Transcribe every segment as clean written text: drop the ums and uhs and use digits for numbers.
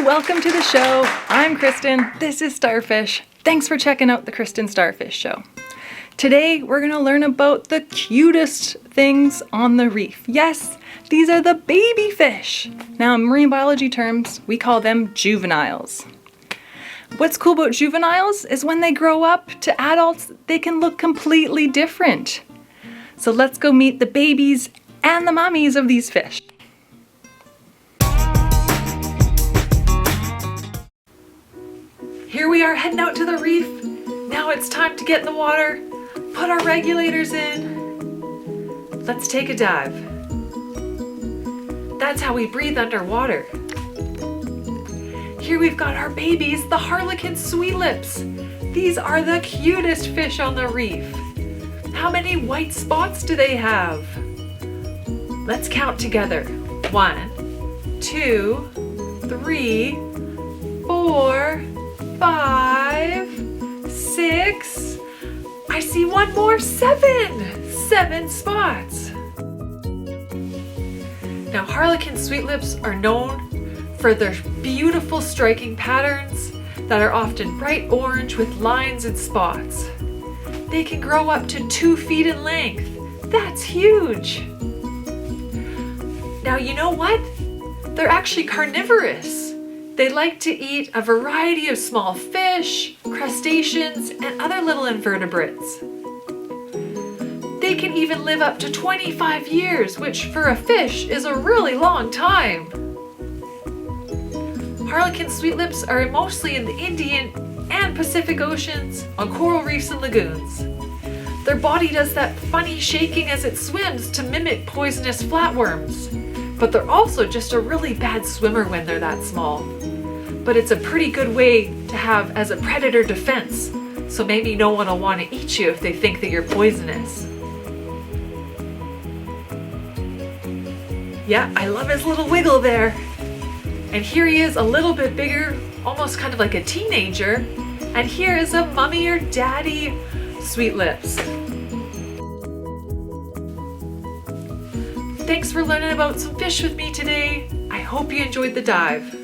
welcome to the show. I'm Kristen, this is Starfish. Thanks for checking out the Kristen Starfish Show. Today we're going to learn about the cutest things on the reef. Yes, these are the baby fish. Now in marine biology terms, we call them juveniles. What's cool about juveniles is when they grow up to adults, they can look completely different. So let's go meet the babies and the mummies of these fish. Here we are heading out to the reef. Now it's time to get in the water, put our regulators in. Let's take a dive. That's how we breathe underwater. Here we've got our babies, the Harlequin Sweetlips. These are the cutest fish on the reef. How many white spots do they have? Let's count together. 1, 2, 3, 4, 5, 6. I see one more, 7. 7 spots. Now Harlequin Sweetlips are known for their beautiful striking patterns that are often bright orange with lines and spots. They can grow up to 2 feet in length. That's huge. Now you know what? They're actually carnivorous. They like to eat a variety of small fish, crustaceans, and other little invertebrates. They can even live up to 25 years, which for a fish is a really long time. Harlequin Sweetlips are mostly in the Indian and Pacific Oceans on coral reefs and lagoons. Their body does that funny shaking as it swims to mimic poisonous flatworms. But they're also just a really bad swimmer when they're that small. But it's a pretty good way to have as a predator defense, so maybe no one will want to eat you if they think that you're poisonous. Yeah, I love his little wiggle there. And here he is a little bit bigger, almost kind of like a teenager. And here is a mummy or daddy Sweetlips. Thanks for learning about some fish with me today. I hope you enjoyed the dive.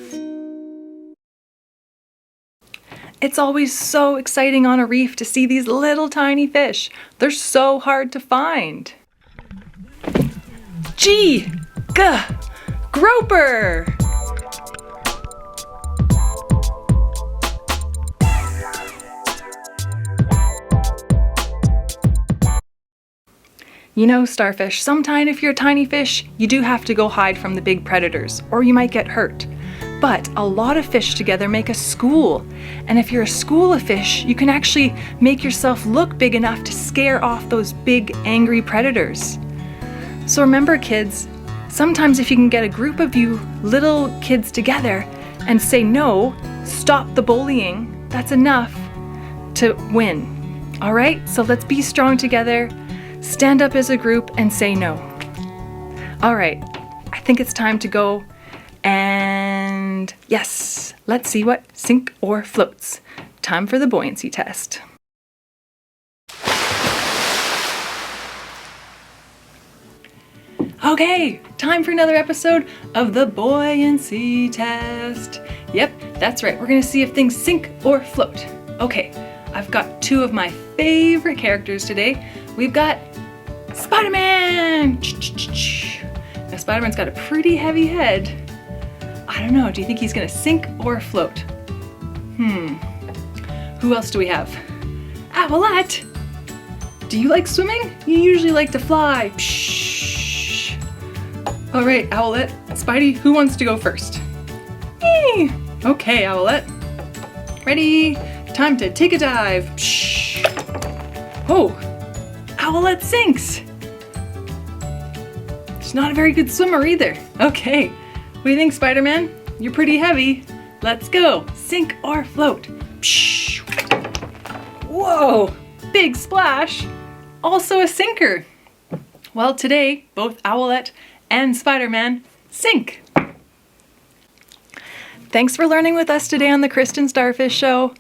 It's always so exciting on a reef to see these little tiny fish. They're so hard to find. Groper! You know, Starfish, sometimes if you're a tiny fish, you do have to go hide from the big predators, or you might get hurt. But a lot of fish together make a school. And if you're a school of fish, you can actually make yourself look big enough to scare off those big, angry predators. So remember, kids, sometimes if you can get a group of you little kids together and say no, stop the bullying, that's enough to win. All right, so let's be strong together. Stand up as a group and say no. All right, I think it's time to go. And yes, let's see what sink or floats. Time for the buoyancy test. Okay, time for another episode of the buoyancy test. Yep, that's right. We're gonna see if things sink or float. Okay, I've got 2 of my favorite characters today. We've got Spider-Man! Now Spider-Man's got a pretty heavy head. I don't know, do you think he's gonna sink or float? Who else do we have? Owlette! Do you like swimming? You usually like to fly. Pshh. All right, Owlette, Spidey, who wants to go first? Me! Okay, Owlette. Ready? Time to take a dive. Pshh. Oh, Owlette sinks. She's not a very good swimmer either. Okay, what do you think, Spider-Man? You're pretty heavy. Let's go. Sink or float. Pshh. Whoa, big splash. Also a sinker. Well, today, both Owlette and Spider-Man sink. Thanks for learning with us today on the Kristen Starfish Show.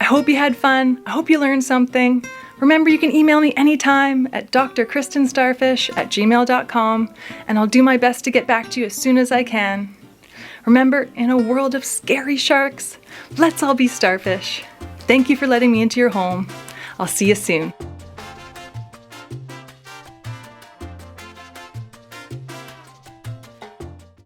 I hope you had fun. I hope you learned something. Remember, you can email me anytime at drkristenstarfish@gmail.com, and I'll do my best to get back to you as soon as I can. Remember, in a world of scary sharks, let's all be starfish. Thank you for letting me into your home. I'll see you soon.